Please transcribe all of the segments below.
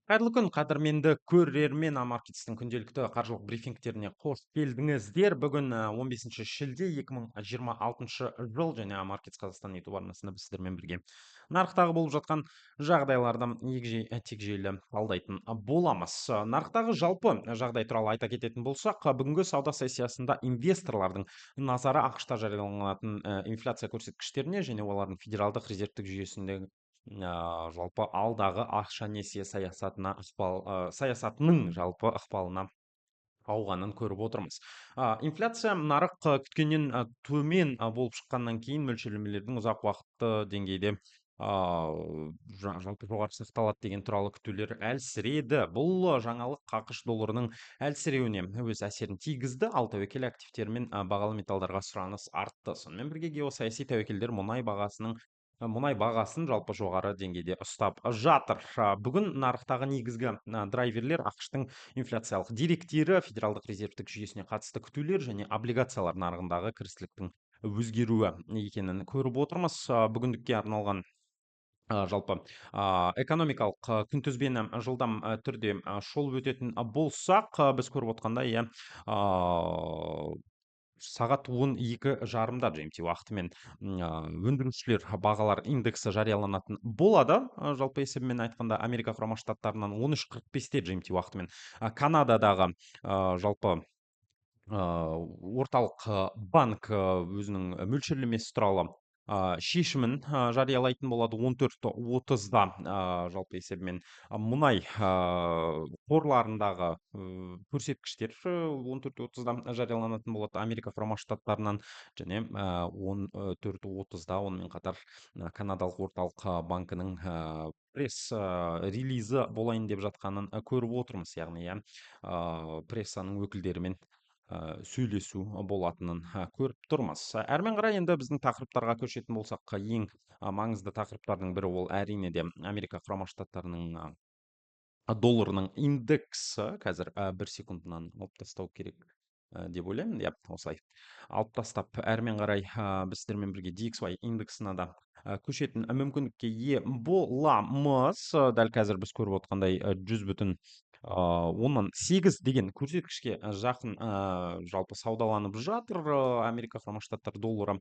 Қайырлы күн, қадірменді көрермен Амаркетстің күнделікті қаржылық брифингтеріне қош келдіңіздер. Бүгін 15 шілде 2026 жыл және Амаркетс Қазақстан YouTube арнасында біз сіздермен бірге нарықтағы болып жатқан жағдайларды тегжейлі талдайтын боламыз. Нарықтағы жалпы жағдай туралы айта кететін болсақ, бүгінгі сауда сессиясында инвесторлардың назары ақш-та жарияланатын инфляция көрсеткіштеріне және олардың федералдық резервтік жүйесіндегі жалпы алдағы ақша несие саясатының жалпы ықпалына ауғанын көріп отырмыз. Инфляция нарық күткеннен төмен болып шыққаннан кейін мөлшерлемелердің ұзақ уақытты деңгейде жалпы жоғары сақталады деген туралы күтулер әлсіреді. Бұл жаңалық ақш долларының әлсіреуіне өз әсерін тигізді, ал тәуекел активтер мен бағалы металдарға сұраныс артты. Сонымен бірге геосаяси тәуекелдер мұнай бағасын жалпы жоғары деңгейде ұстап жатыр. Бүгін нарықтағы негізгі драйверлер ақштың инфляциялық деректері, федералдық резервтік жүйесіне қатысты күтулер және облигациялар нарығындағы кірістіліктің өзгеруі екенін көріп отырмыз. Бүгіндікке арналған жалпы экономикалық күнтізбені жылдам түрде шолып өтетін болсақ, біз көріп отқандай, иә, сағат 12:30-да GMT уақытымен өндірушілер бағалар индексі жарияланатын болады. Жалпы есебімен айтқанда Америка құрама штаттарынан 13:45-те GMT уақытымен Канададағы жалпы орталық банк өзінің мөлшерлемесі туралы шешімін жариялайтын болады 14:30-да. Жалпы есебімен мұнай қорларындағы көрсеткіштер 14:30-да жарияланатын болады Америка құрама штаттарынан, және 14:30-да онымен қатар канадалық орталық банкінің пресс релизі болайын деп жатқанын көріп отырмыз. Яғни, иә, прессаның өкілдерімен сөйлесу болатынын көріп тұрмыз. Әрмен қарай енді біздің тақырыптарға көшетін болсақ, ең маңызды тақырыптардың бірі ол әрине де Америка құрама штаттарының долларының индексі. Қазір 1 секундынан алып тастау керек деп ойлаймын. Иә, осылай алып тастап, әрмен қарай біз сіздермен бірге DXY индексіне да көшетін мүмкіндікке ие боламыз. Дәл қазір біз көріп отқандай 100,8 деген көрсеткішке жақын жалпы саудаланып жатыр Америка құрама штаттар доллары.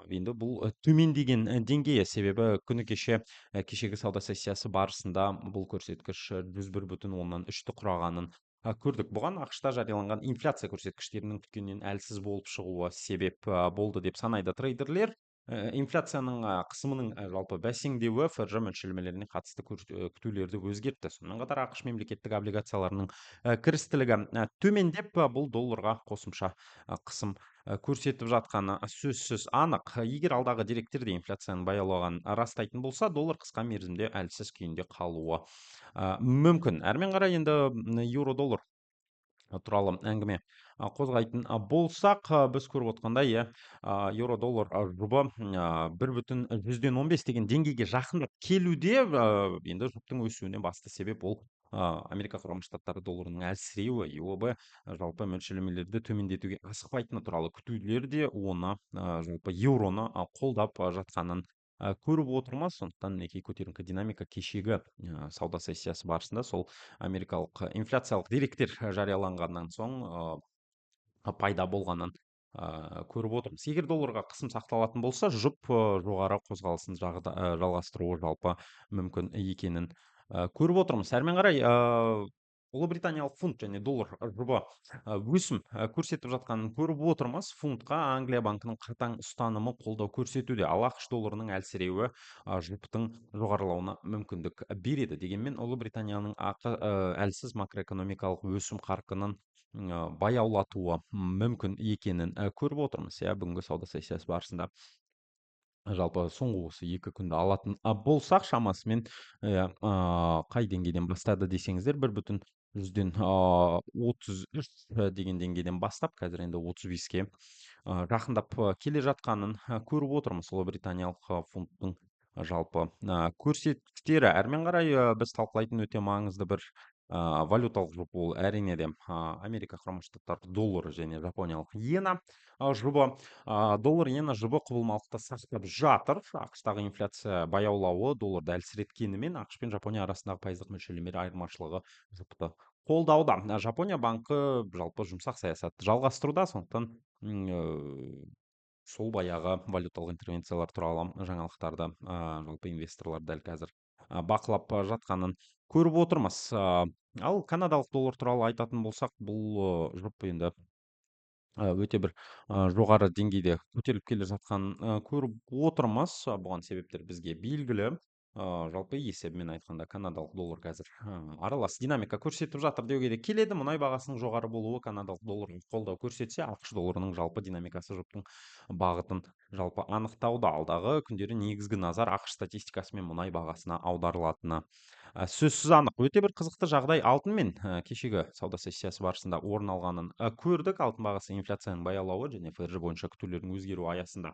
Енді бұл төмендеген деңгейі, себебі күні кешегі сауда сессиясы барысында бұл көрсеткіш 101,3-ті құрағанын көрдік. Бұған ақш-та жарияланған инфляция көрсеткіштерінің күткеннен әлсіз болып шығуы себеп болды деп санайды трейдерлер. Инфляцияның қысымының жалпы бәсеңдеуі ФРЖ мөлшерлемелеріне қатысты күтулерді өзгертті. Сонымен қатар ақш мемлекеттік облигацияларының кірістілігі төмендеп, бұл долларға қосымша қысым көрсетіп жатқаны сөзсіз анық. Егер алдағы деректер де инфляцияның баяулағанын растайтын болса, доллар қысқа мерзімде әлсіз күйінде қалуы мүмкін. Әрмен қарай енді еуро-доллар туралы әңгіме қозғайтын болсақ, біз көріп отқандай, иә, еуро-доллар жұбы 1,15 деген деңгейге жақындап келуде. Енді жұптың өсуіне басты себеп ол Америка құрама штаттары долларының әлсіреуі. ЕОБ жалпы мөлшерлемелерді төмендетуге асықпайтыны туралы күтулер де оны жалпы еуроны қолдап жатқанын көріп отырмыз. Сондықтан мінекей көтеріңкі динамика кешегі сауда сессиясы барысында сол америкалық инфляциялық деректер жарияланғаннан соң пайда болғанын көріп отырмыз. Егер долларға қысым сақталатын болса, жұп жоғары қозғалысын жалғастыруы жалпы мүмкін екенін көріп отырмыз. Әрмен қарай ұлыбританиялық фунт және доллар жұбы өсім көрсетіп жатқанын көріп отырмыз. Фунтқа Англия банкінің қатаң ұстанымы қолдау көрсетуде. Ал ақш долларының әлсіреуі жұптың жоғарылауына мүмкіндік береді. Дегенмен Ұлыбританияның әлсіз макроэкономикалық өсім қарқынын баяулатуы мүмкін екенін көріп отырмыз. Иә, бүгінгі сауда сессиясы барысында жалпы соңғы осы 2 күнді алатын болсақ, шамасымен қай деңгейден бастады десеңіздер, 1,33 деген деңгейден бастап, қазір енді 35-ке жақындап келе жатқанын көріп отырмыз. Ұлыбританиялық фунттың жалпы көрсеткіштері. Әрмен қарай біз талқылайтын өте маңызды бір валюталық жұп ол әрине де Америка құрама штаттары доллары және жапониялық иена жұбы. Доллар иена жұбы құбылмалықты сақтап жатыр. ақш-тағы инфляция баяулауы долларды әлсіреткенімен ақш пен Жапония арасындағы пайыздық мөлшерлеме айырмашылығы жұпты қолдауда. Жапония банкі жалпы жұмсақ саясатты жалғастыруда, сондықтан сол баяғы валюталық интервенциялар туралы жаңалықтарды жалпы инвесторлар дәл қазір бақылап жатқанын көріп отырмыз. Ал канадалық доллар туралы айтатын болсақ, бұл жұп енді өте бір жоғары деңгейде көтеріліп келе жатқанын көріп отырмыз. Бұған себептер бізге белгілі. Жалпы есебімен айтқанда канадалық доллар қазір аралас динамика көрсетіп жатыр деуге де келеді. Мұнай бағасының жоғары болуы канадалық долларға қолдау көрсетсе, ақш долларының жалпы динамикасы жұптың бағытын жалпы анықтауда. Алдағы күндері негізгі назар ақш статистикасы мен мұнай бағасына аударылатыны сөзсіз анық. Өте бір қызықты жағдай алтын мен кешегі сауда сессиясы барысында орын алғанын көрдік. Алтын бағасы инфляцияның баялауы және ФРЖ бойынша күтулердің өзгеру аясында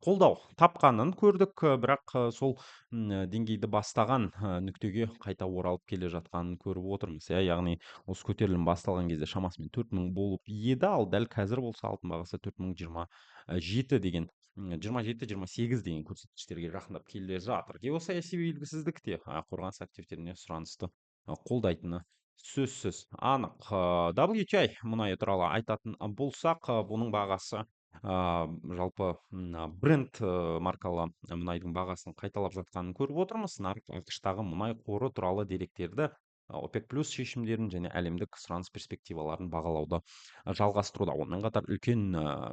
қолдау тапқанын көрдік. Бірақ сол деңгейді бастаған нүктеге қайта оралып келе жатқанын көріп отырмыз. Яғни осы көтерілім басталған кезде шамасымен 4000 болып еді, ал дәл қазір болса алтын бағасы 4027 деген 27-28 деген көрсеткіштерге жақындап келе жатыр. Геосаяси белгісіздік те қорғаныс активтеріне сұранысты қолдайтыны сөзсіз анық. WTI мұнайы туралы айтатын болсақ, бұның бағасы жалпы бренд маркалы мұнайдың бағасын қайталап жатқанын көріп отырмыз. Нарық ақш-тағы мұнай қоры туралы деректерді ОПЕК плюс шешімдерін және әлемдік сұраныс перспективаларын бағалауды жалғастыруда. Онымен қатар үлкен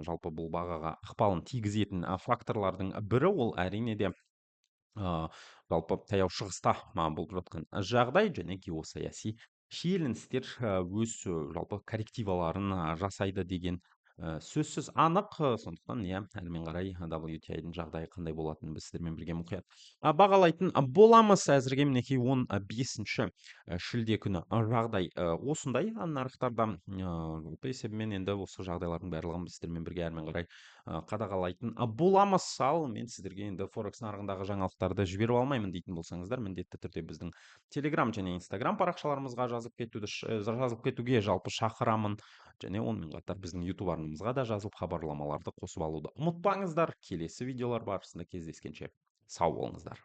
жалпы бұл бағаға ықпалын тигізетін факторлардың бірі ол әрине де жалпы таяу шығыста болып жатқан жағдай және геосаяси шиеленістер өз жалпы коррективаларын жасайды деген сөзсіз анық. Сондықтан әрмен қарай WTI-дің жағдайы қандай болатынын біз сіздермен бірге мұқият бағалайтын боламыз. Әзірге мінекей 15 шілде күні жағдай осындай нарықтарда. Жалпы есебімен енді осы жағдайлардың барлығын біз сіздермен бірге әрмен қарай қадағалайтын боламыз. Ал мен сіздерге енді форекс нарығындағы жаңалықтарды жіберіп алмаймын дейтін болсаңыздар, міндетті түрде біздің телеграм және инстаграм парақшаларымызға жазылып кетуге жалпы шақырамын. Және онымен қатар біздің YouTube арнамызға да жазылып хабарламаларды қосып алуды ұмытпаңыздар. Келесі видеолар барысында кездескенше сау болыңыздар.